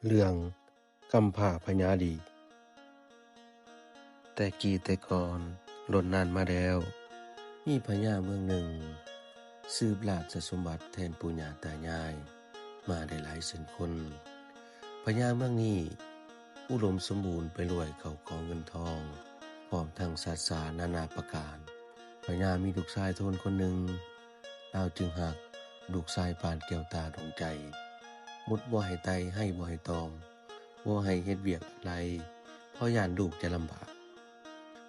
เรื่องกำพร้าพญาดีแต่กี้แต่ก่อนล้นนานมาแล้วมีพญาเมืองหนึ่งสืบราชสมบัติแทนปู่ย่าตายายมาได้หลายแสนคนพญาเมืองนี้อุดมสมบูรณ์ไปด้วยข้าวของเงินทองพร้อมทั้งสัตว์สานานาประการพญามีลูกชายโทนคนหนึ่งดาวจึงหักลูกชายปานแก้วตาดวงใจมุดบ่ให้ไตให้บ่ให้ตอมบ่ให้เฮ็ดเวียกอะไรเพราะย่านลูกจะลำบาก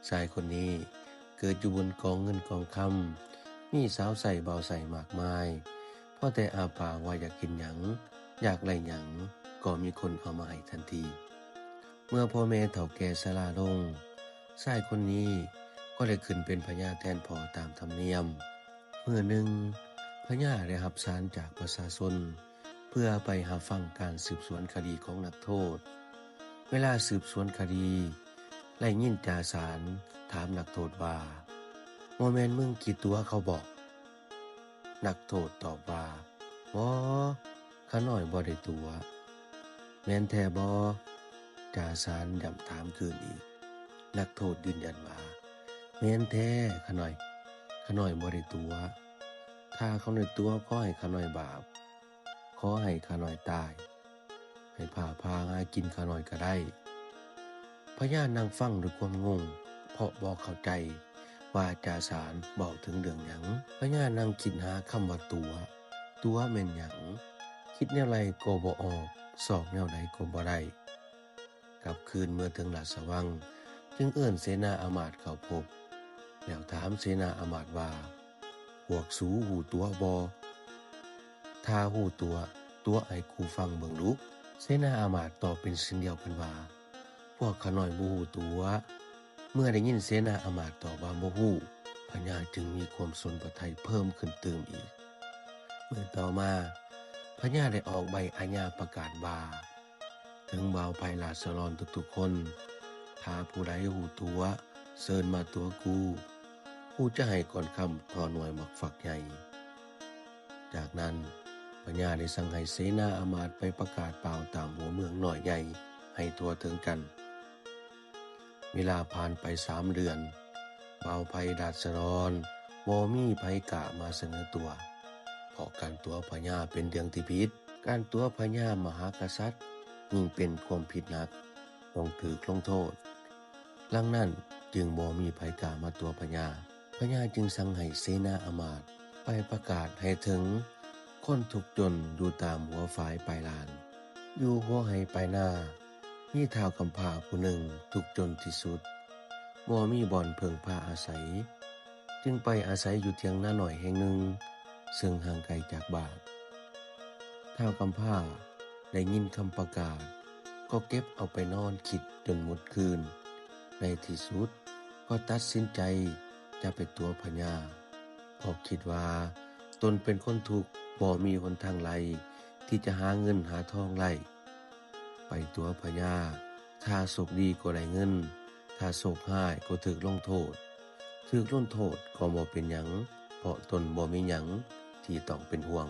ชายคนนี้เกิดอยู่บนกองเงินกองคำมีสาวใส่เบาใส่มากมายพอแต่อาปากว่าอยากกินหยังอยากไรหยังก็มีคนเอามาให้ทันทีเมื่อพ่อแม่เฒ่าแก่ชราลงชายคนนี้ก็เลยขึ้นเป็นพญาแทนพ่อตามธรรมเนียมเมื่อหนึ่งพญาได้รับสารจากประชาชนเพื่อไปหาฟังการสืบสวนคดีของนักโทษเวลาสืบสวนคดีไล่ยินจ่าสารถามนักโทษว่าบ่แม่นมึงกี่ตัวเขาบอกนักโทษตอบว่าบ่ข้าน้อยบ่ได้ตัวแม่นแท้บ่จ่าสารย้ำถามคืนอีกนักโทษยืนยันว่าแม่นแท้ข้าน้อยบ่ได้ตัวถ้าเขาในตัวขอให้ข้าน้อยบาปขอให้ข้าน้อยตายให้พาหากินข้าน้อยก็ได้พญานั่งฟังด้วยความงงเพราะบ่เข้าใจว่าจ่าสารบอกถึงเรื่องหยังพญานั่งคิดหาคำว่าตัวแม่นหยังคิดแนวไรก็บ่ออกสอบแนวไหนก็บ่ได้กลับคืนเมื่อถึงราชวังจึงเอิ้นเสนาอามาตย์เข้าพบแล้วถามเสนาอามาตย์ว่าพวกสูหูตัวบ่ถ้าหูตัวให้กูฟังเบิ่งดูเสนาอามาตย์ตอบเป็นเสียงเดียวกันว่าพวกข้าน้อยบ่ฮู้ตัวเมื่อได้ยินเสนาอามาตย์ตอบว่าบ่ฮู้พญาจึงมีความสนพระทัยเพิ่มขึ้นเติมอีกเมื่อต่อมาพญาได้ออกใบอาญาประกาศว่าถึงบ่าวไพราษฎรทุกๆคนถ้าผู้ใดฮู้ตัวเชิญมาตัวกูจะให้ก่อนค่ำทอหน่วยหมักฝักใหญ่จากนั้นพญาได้สั่งให้เสนาอามาตย์ไปประกาศเปล่าตามหัวเมืองหน่อยใหญ่ให้ตัวถึงกันเวลาผ่านไป3 เดือนบ่าวไพราษฎรบ่มีไผกล้ามาเสนอตัวเพราะการตัวพญาเป็นเรื่องที่ผิดการตัวพญามหากษัตริย์ยิ่งเป็นความผิดหนักต้องถูกลงโทษหลังนั้นจึงบ่มีไผกล้ามาตัวพญาจึงสั่งให้เสนาอามาตย์ไปประกาศให้ถึงคนทุกข์จนอยู่ตามหัวฝายปลายลานอยู่หัวไห้ปลายนามีท้าวกำพร้าผู้หนึ่งทุกข์จนที่สุดบ่มีบ่อนเพิ่งพาอาศัยจึงไปอาศัยอยู่เถียงนาหน่อยแห่งหนึ่งซึ่งห่างไกลจากบ้านท้าวกำพร้าได้ยินคำประกาศก็เก็บเอาไปนอนคิดจนหมดคืนในที่สุดก็ตัดสินใจจะไปตัวพญาเพราะคิดว่าตนเป็นคนทุกข์บ่มีหนทางไลที่จะหาเงินหาทองไล่ไปตัวพญาถ้าโชคดีก็ได้เงินถ้าโชคร้ายก็ถูกลงโทษก็บ่เป็นหยังเพราะตนบ่มีหยังที่ต้องเป็นห่วง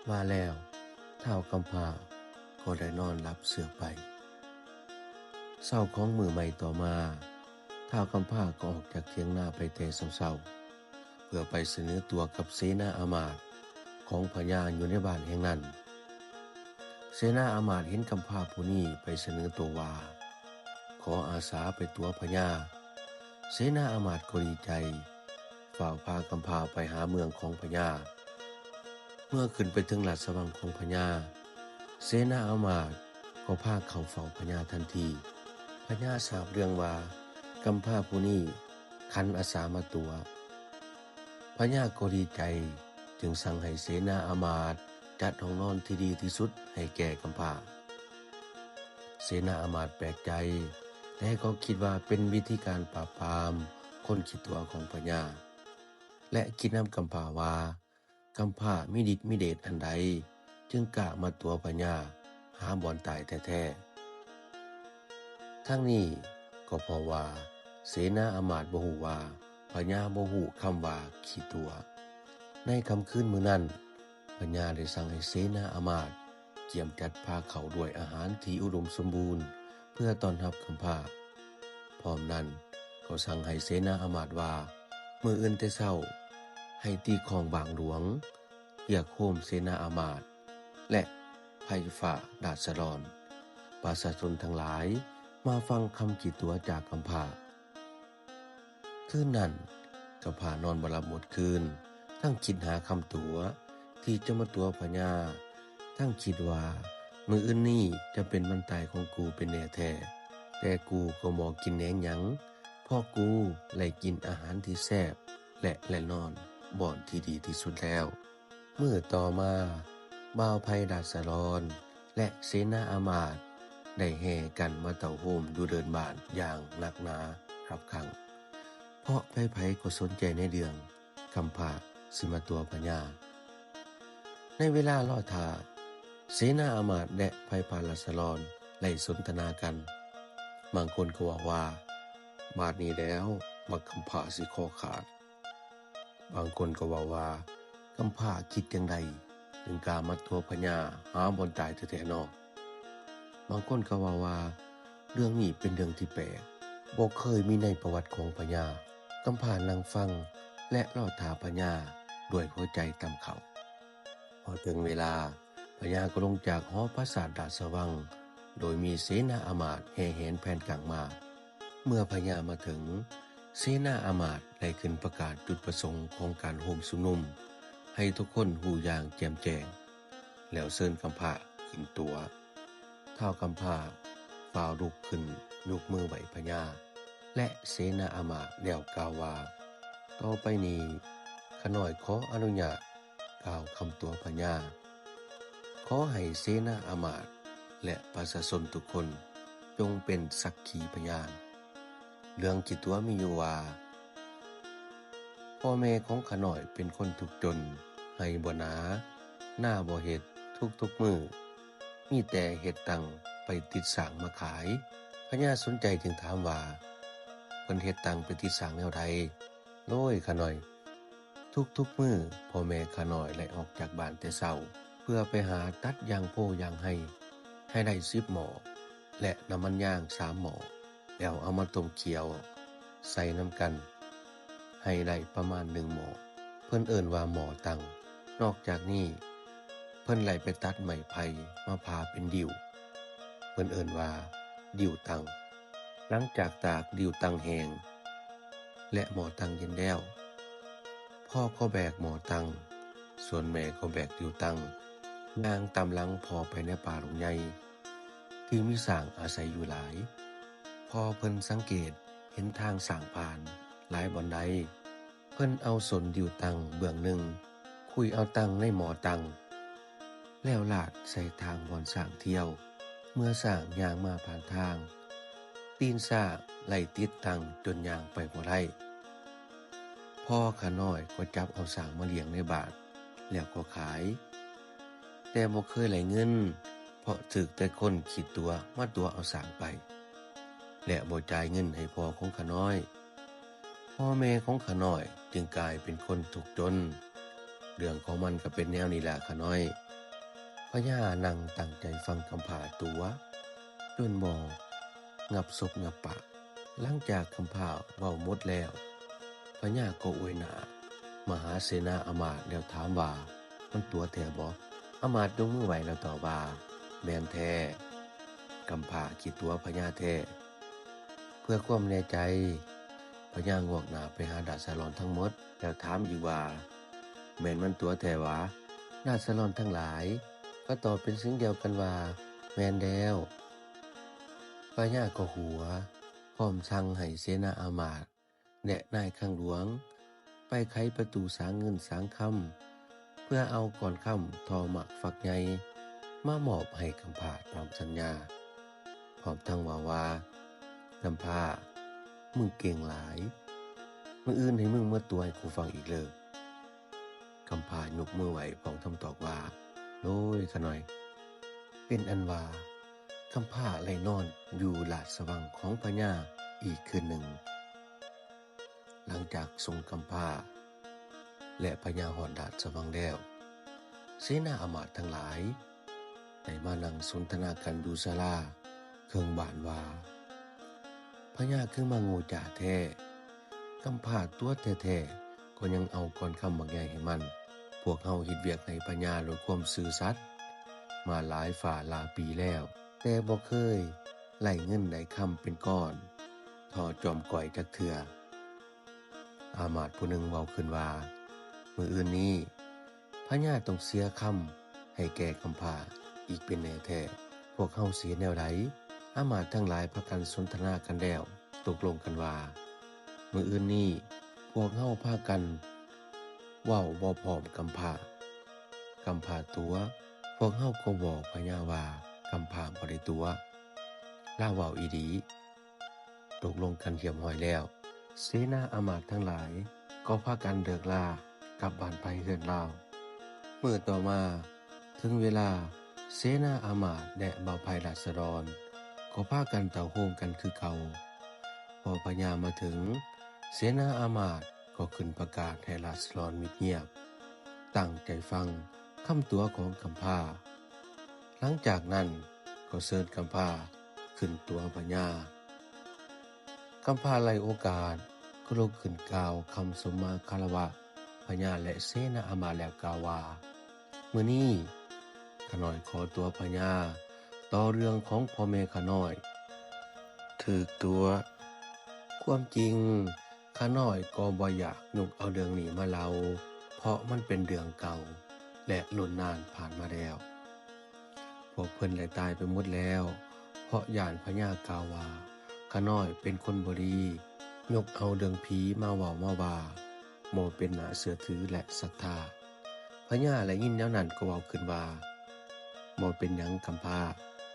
ว่าแล้วท้าวกำพร้าก็ได้นอนหลับเสือไปเช้าของมื้อใหม่ต่อมาท้าวกำพร้าก็ออกจากเถียงนาไปแต่เช้าเพื่อไปเสนอตัวกับเสนาอามาตย์ของพญาอยู่ในบ้านแห่งนั้นเสนาอามาตย์เห็นกำพร้าผู้นี้ไปเสนอตัวว่าขออาสาไปตัวพญาเสนาอามาตย์ก็ดีใจฝ่าวพากำพร้าไปหาเมืองของพญาเมื่อขึ้นไปถึงราชวังของพญาเสนาอามาตย์ก็พาเข้าเฝ้าพญาทันทีพญาทราบเรื่องว่ากำพร้าผู้นี้คันอาสามาตัวพญาก็ดีใจจึงสั่งให้เสนาอามาตย์จัดห้องนอนที่ดีที่สุดให้แก่กำพร้าเสนาอามาตย์แปลกใจแต่ก็คิดว่าเป็นวิธีการปราบปรามคนขี้ตัวของพญาและคิดนำกำพร้าว่ากำพร้ามีฤทธิ์มีเดชอันใดจึงกล้ามาตัวพญาหาบ่อนตายแท้ๆทั้งนี้ก็เพราะว่าเสนาอามาตย์บ่ฮู้ว่าพญาบ่ฮู้คำว่าขี้ตัวในค่ำคืนมื้อนั้นพญาได้สั่งให้เสนาอามาตย์ เจียมจัดพาเขาด้วยอาหารที่อุดมสมบูรณ์เพื่อต้อนรับกำพร้าพร้อมนั้นเขาสั่งให้เสนาอามาตย์ว่ามื้ออื่นแต่เช้าให้ตีของบางหลวงเรียกโฮมเสนาอามาตย์และไพฟ้าดาษฎรประชาชนทั้งหลายมาฟังคำกี่ตัวจากกำพร้าคืนนั้นกำพร้านอนบ่หลับหมดคืนทั้งคิดหาคำตัวที่จะมาตัวพญาทั้งคิดว่ามื้ออื่นนี้จะเป็นวันตายของกูเป็นแน่แท้แต่กูก็บ่กินแหนงหยังเพราะกูไล่กินอาหารที่แซ่บและนอนบ่อนที่ดีที่สุดแล้วมื้อต่อมาบ่าวไพดาษฎรและเสนาอามาตย์ได้แห่กันมาเต่าโฮมอยู่เดินบ้านอย่างหนักหนาครับขังเพราะไผๆก็สนใจในเรื่องกำพร้าสิมาตัวพญาในเวลารอท่าเสนาอามาตย์และไพพาลสลอนไล่สนทนากันบางคนก็ว่าบาดนี้แล้วบักกำพร้าสิคอขาดบางคนก็ว่ากำพร้าคิดจังใดถึงกล้ามาตัวพญาหาบ่อนตายแท้ๆเนาะบางคนก็ว่าเรื่องนี้เป็นเรื่องที่แปลกบ่เคยมีในประวัติของพญากำพร้านั่งฟังและรอท่าพญาด้วยหัวใจต่ำเขาพอถึงเวลาพญาก็ลงจากหอปราสาทดาษสว่างโดยมีเสนาอามาตย์แห่แหนแผ่นกลางมาเมื่อพญามาถึงเสนาอามาตย์ได้ขึ้นประกาศจุดประสงค์ของการโฮมชุมนุมให้ทุกคนรู้อย่างแจ่มแจ้งแล้วเชิญกำพร้าขึ้นตัวท้าวกำพร้าฝ่าวลุกขึ้นยกมือไหว้พญาและเสนาอามาตย์แล้วกล่าวว่าต่อไปนี้ข้าน้อยขออนุญาตกล่าวคำตัวพญาขอให้เสนาอามาตย์และประชาชนทุกคนจงเป็นสักขีพยานเรื่องจิตตัวมีอยู่ว่าพ่อแม่ของข้าน้อยเป็นคนทุกข์จนให้บ่หนาหน้าบ่เฮ็ดทุกมื้อมีแต่เฮ็ดตังไปติดสร้างมาขายพญาสนใจจึงถามว่าเพิ่นเฮ็ดตังไปติดสร้างแนวใดโลยข้าน้อยทุกมื้อพ่อแม่ข้าน้อยไล่ออกจากบ้านแต่เช้าเพื่อไปหาตัดยางโพยางให้ได้10หม้อและน้ำมันย่าง3หม้อแล้วเอามาต้มเคี่ยวใส่น้ำกันให้ได้ประมาณ1หม้อเพิ่นเอิ้นว่าหม้อตังนอกจากนี้เพิ่นไล่ไปตัดไม้ไผ่มาพาเป็นดิ่วเพิ่นเอิ้นว่าดิ่วตังหลังจากตากดิ่วตังแห้งและหม้อตังเย็นแล้วพ่อก็แบกหม้อตังส่วนแม่ก็แบกดิ่วตังย่างตามหลังพ่อไปในป่าหลวงใหญ่ที่มีสร้างอาศัยอยู่หลายพอเพิ่นสังเกตเห็นทางสร้างผ่านหลายบ่อนใดเพิ่นเอาสนดิ่วตังเบื้องหนึ่งคุยเอาตังในหม้อตังแล้วลาดใส่ทางบ่อนสร้างเที่ยวเมื่อสร้างย่างมาผ่านทางตีนสร้างไล่ติดตังจนย่างไปบ่ได้พ่อข้าน้อยก็จับเอาสร้างมาเลี้ยงในบ้านแล้วก็ขายแต่บ่เคยไหลเงินเพราะถึกแต่คนคิดตัวมาตัวเอาสร้างไปและบ่จ่ายเงินให้พ่อของข้าน้อยพ่อแม่ของข้าน้อยจึงกลายเป็นคนทุกข์จนเรื่องของมันก็เป็นแนวนี้แหละข้าน้อยพญานั่งตั้งใจฟังคำพร้าตัวจนบ่งับศพงับปากหลังจากคำพร้าเว้าหมดแล้วพญาก็อวยหน้ามหาเสนาอามาตย์แล้วถามว่ามันตัวแท้บ่อามาตย์ยกมือไหว้แล้วตอบว่าแม่นแท้กำพร้าคิดตัวพญาแท้เพื่อความแน่ใจพญางอกหน้าไปหาดาษฎรทั้งหมดแล้วถามอีกว่าแม่นมันตัวแท้หวะดาษฎรทั้งหลายก็ตอบเป็นเสียงเดียวกันว่าแม่นแล้วพญาก็หัวพร้อมสั่งให้เสนาอามาตย์และนายข้างหลวงไปไขประตูสางเงินสางคำเพื่อเอาก่อนค่ำทอหมักฝักใหญ่มามอบให้กำพร้าตามสัญญาพร้อมทั้งว่ากำพร้ามึงเก่งหลายมื้ออื่นให้มึงมาตัวให้กูฟังอีกเลยกำพร้ายกมือไหวพร้อมทำตอบว่าโลยข้าน้อยเป็นอันว่ากำพร้าไล่นอนอยู่ลาดสว่างของพญาอีกคืนหนึ่งหลังจากทรงกำพร้าและพญาหอดดาดสว่างแล้วเสนาอามาตย์ทั้งหลาย ได้มานั่งสนทนากันอยู่ศาลาเครื่องบ้านว่าพญาคือมาโง่จ่าแท้กำพร้าตัวแท้ๆก็ยังเอาก่อนคำบักใหญ่ให้มันพวกเฮาเฮ็ดเวียกให้พญาด้วยความซื่อสัตย์มาหลายฝ่าหลายปีแล้วแต่บ่เคยไล่เงินได้คำเป็นก้อนทอจอมก่อยจักเทื่ออามาตย์ผู้หนึ่งเว้าขึ้นว่ามื้ออื่นนี้พญาต้องเสียคำให้แก่กำพร้าอีกเป็นแน่แท้พวกเฮาเสียแนวใดอามาตย์ทั้งหลายพากันสนทนากันแล้วตกลงกันว่ามื้ออื่นนี้พวกเฮาพากันเว้าบ่พร้อมกำพร้าตัวพวกเฮาก็บอกพญาว่ากำพร้าบ่ได้ตัวลาเว้าอีหลีตกลงกันเรียบร้อยแล้วเสนาอามาตย์ทั้งหลายก็พากันเลิกลากลับบ้านไปเรือนลาวมื้อต่อมาถึงเวลาเสนาอามาตย์และบ่าวไพราษฎรก็พากันเต่าโฮมกันคือเก่าพอพญามาถึงเสนาอามาตย์ก็ขึ้นประกาศให้ราษฎรมิดเงียบตั้งใจฟังคำตัวของกำพร้าหลังจากนั้นก็เชิญกำพร้าขึ้นตัวพญากำพร้าไล่โอกาสก็ลุกขึ้นกล่าวคำสมมาคารวะพญาและเสนาอามาตย์แล้วกล่าวว่ามื้อนี้ข้าน้อยขอตัวพญาต่อเรื่องของพ่อแม่ข้าน้อยถูกตัวความจริงข้าน้อยก็บ่อยากยกเอาเรื่องนี้มาเล่าเพราะมันเป็นเรื่องเก่าและล้นนานผ่านมาแล้วพวกเพิ่นได้ตายไปหมดแล้วเพราะย้านพญากล่าวว่าข้าน้อยเป็นคนบ่ดียกเอาเรื่องผีมาเว้ามาว่าบ่เป็นน่าเชื่อถือและศรัทธาพญาและยินแนวนั้นก็เว้าขึ้นว่าบ่เป็นหยังกำพร้า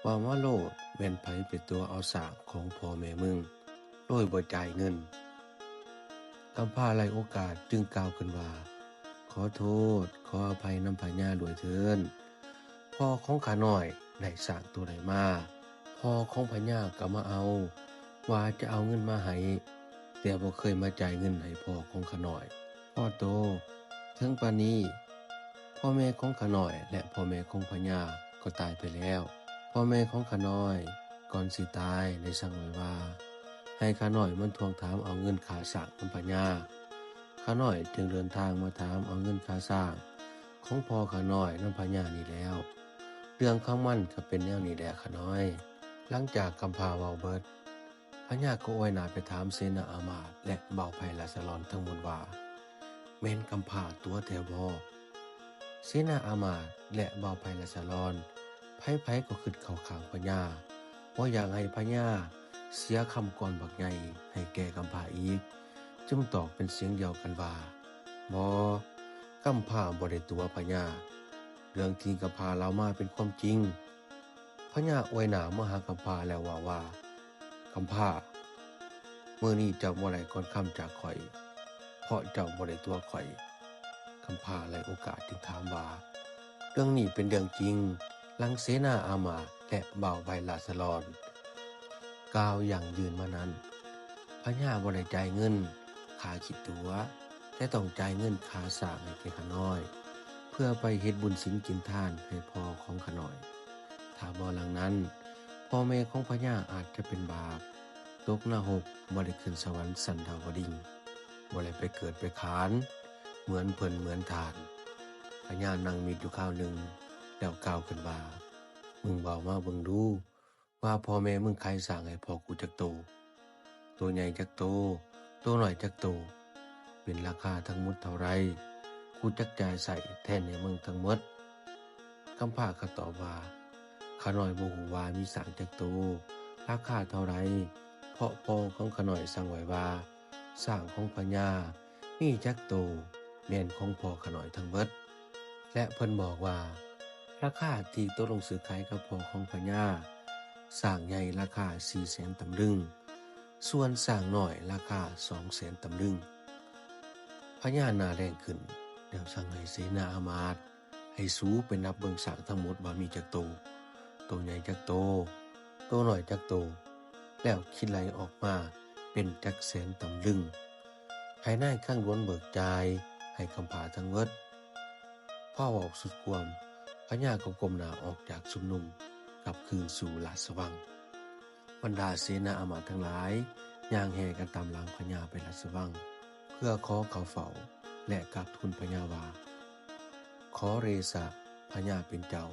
ว่ามาโลดแม่นไผเป็นตัวเอาสร้างของพ่อแม่มึงโดยบ่จ่ายเงินกำพร้าไล่โอกาสจึงกล่าวขึ้นว่าขอโทษขออภัยนำพญาด้วยเถิดพ่อของข้าน้อยได้สร้างตัวใดมาพ่อของพญาก็มาเอาว่าจะเอาเงินมาให้แต่บ่เคยมาจ่ายเงินให้พ่อของข้าน้อยพ่อโตถึงปานนี้พ่อแม่ของข้าน้อยและพ่อแม่ของพญาก็ตายไปแล้วพ่อแม่ของข้าน้อยก่อนสิตายได้สั่งไว้ว่าให้ข้าน้อยมันทวงถามเอาเงินค่าสร้างนำพญาข้าน้อยจึงเดินทางมาถามเอาเงินค่าสร้างของพ่อข้าน้อยนำพญานี่แล้วเรื่องของมันก็เป็นแนวนี้แหละข้าน้อยหลังจากกำพร้าเว้าเบิดพญาก็อวยหน้าไปถามเสนาอามาตย์และบ่าวไพราษฎรทั้งหมดว่าแม่นกำพร้าตัวแท้บ่เสนาอามาตย์และบ่าวไพราษฎรไผๆก็คิดเข้าข้างพญาบ่อยากให้พญาเสียคำก่อนบักใหญ่ให้แก่กำพร้าอีกจึงตอบเป็นเสียงเดียวกันว่าบ่กำพร้าบ่ได้ตัวพญาเรื่องที่กำพร้าเล่ามาเป็นความจริงพญาอวยหน้ามาหากำพร้าแล้วว่ากำพร้ามื้อนี้เจ้าบ่ได้ก่อนค่ำจากข่อยเพราะเจ้าบ่ได้ตัวข่อยกำพร้าไล่โอกาสจึงถามว่าเรื่องนี้เป็นเรื่องจริงหลังเสนาอามาตย์และบ่าวไพราษฎรกล่าวอย่างยืนมานั้นพญาบ่ได้จ่ายเงินค่าคิดตั๋วแต่ต้องจ่ายเงินค่าสร้างให้แก่ข้าน้อยเพื่อไปเฮ็ดบุญศีลกินทานให้พ่อของข้าน้อยถ้าบ่หลังนั้นพ่อแม่ของพญาอาจจะเป็นบาปตกนรกบ่ได้ขึ้นสวรรค์สันดาวดึงส์บ่ได้ไปเกิดไปขานเหมือนเพิ่นเหมือนทานพญานั่งมีอยู่คราวหนึ่งแล้วกล่าวขึ้นว่ามึงเว้ามาเบิ่งดูว่าพ่อแม่มึงใครสร้างให้พ่อกูจักโตตัวใหญ่จักโตตัวน้อยจักโตเป็นราคาทั้งหมดเท่าไรกูจักจ่ายใส่แทนให้มึงทั้งหมดกำพร้าก็ตอบว่าข้าน้อยบ่ฮู้ว่ามีสร้างจักโตราคาเท่าไรเพราะพ่อของข้าน้อยสั่งไว้ว่าสร้างของพญามีจักโตแม่นของพ่อข้าน้อยทั้งเบิดและเพิ่นบอกว่าราคาที่ตกลงซื้อขายกับพ่อของพญาสร้างใหญ่ราคา 400,000 ตำลึงส่วนสร้างน้อยราคา 200,000 ตำลึงพญาหน้าแดงขึ้นแล้วสั่งให้เสนาอามาตย์ให้สูไปนับเบิ่งสร้างทั้งหมดว่ามีจักโตตัวใหญ่จักโตตัวน้อยจักโตแล้วคิดไหลออกมาเป็นจักแสนตำลึงให้นายข้างล้วนเบิกจ่ายให้กำพร้าทั้งเบิดพ่อเว้าสุดความ พญาก็ก้มหน้าออกจากชุมนุมกลับคืนสู่ราชวังบรรดาเสนาอมาตย์ทั้งหลายย่างแห่กันตามหลังพญาไปราชวังเพื่อขอเข้าเฝ้าและกราบทูลพญาว่าขอเรศะพญาเป็นเจ้า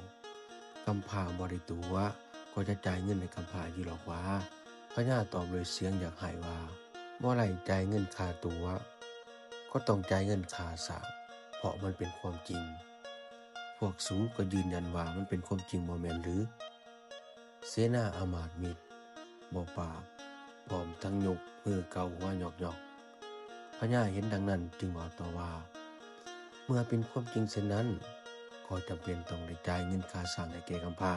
กำพร้าบ่ได้ตัวก็จะจ่ายเงินให้กำพร้าอยู่หรอกว่าพญาตอบด้วยเสียงอยากหายว่าบ่ได้จ่ายเงินค่าตัวก็ต้องจ่ายเงินค่าสร้างเพราะมันเป็นความจริงพวกสูก็ยืนยันว่ามันเป็นความจริงบ่แม่นหรือเสนาอามาตย์มิตรบ่ปากพร้อมทั้งยกมือเกาหัวหยอกๆพญาเห็นดังนั้นจึงบอกต่อว่าเมื่อเป็นความจริงเช่นนั้นก็จำเป็นต้องได้จ่ายเงินค่าสร้างให้แก่กำพร้า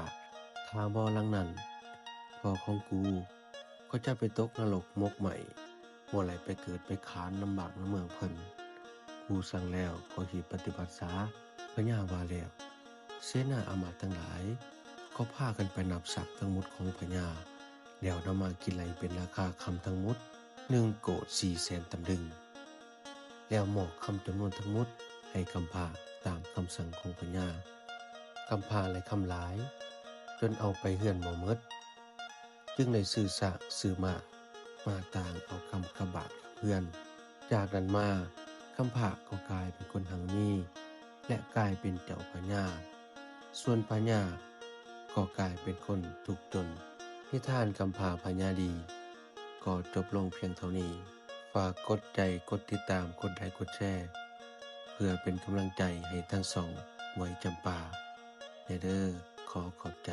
ถ้าบ่หลังนั้นพ่อของกูก็จะไปตกนรกมกใหม่บ่ไหลไปเกิดไปขานลำบากในเมืองเพิ่นกูสั่งแล้วก็สิปฏิบัติษาพญาว่าแล้วเสนาอามาตย์ทั้งหลายก็พากันไปนับศักดิ์ทั้งหมดของพญาแล้วนำมากินไหลเป็นราคาคำทั้งหมด1 โกฏ 400,000 ตำลึงแล้วมอบคำจำนวนทั้งหมดให้กำพร้าตามคำสั่งของพญากำพร้าและคำหลายจนเอาไปเฮือนบ่หมดจึงได้ซื้อซากซื้อมาต่างเอาคำกระบาดกับเพื่อนจากนั้นมาคำพร้าก็กลายเป็นคนหังมีและกลายเป็นเจ้าพญาส่วนพญาก็กลายเป็นคนทุกข์จนนิทานกำพร้าพญาดีก็จบลงเพียงเท่านี้ฝากกดใจกดติดตามกดไลค์กดแชร์เพื่อเป็นกำลังใจให้ทั้งสองไว้จำปาเด้อขอขอบใจ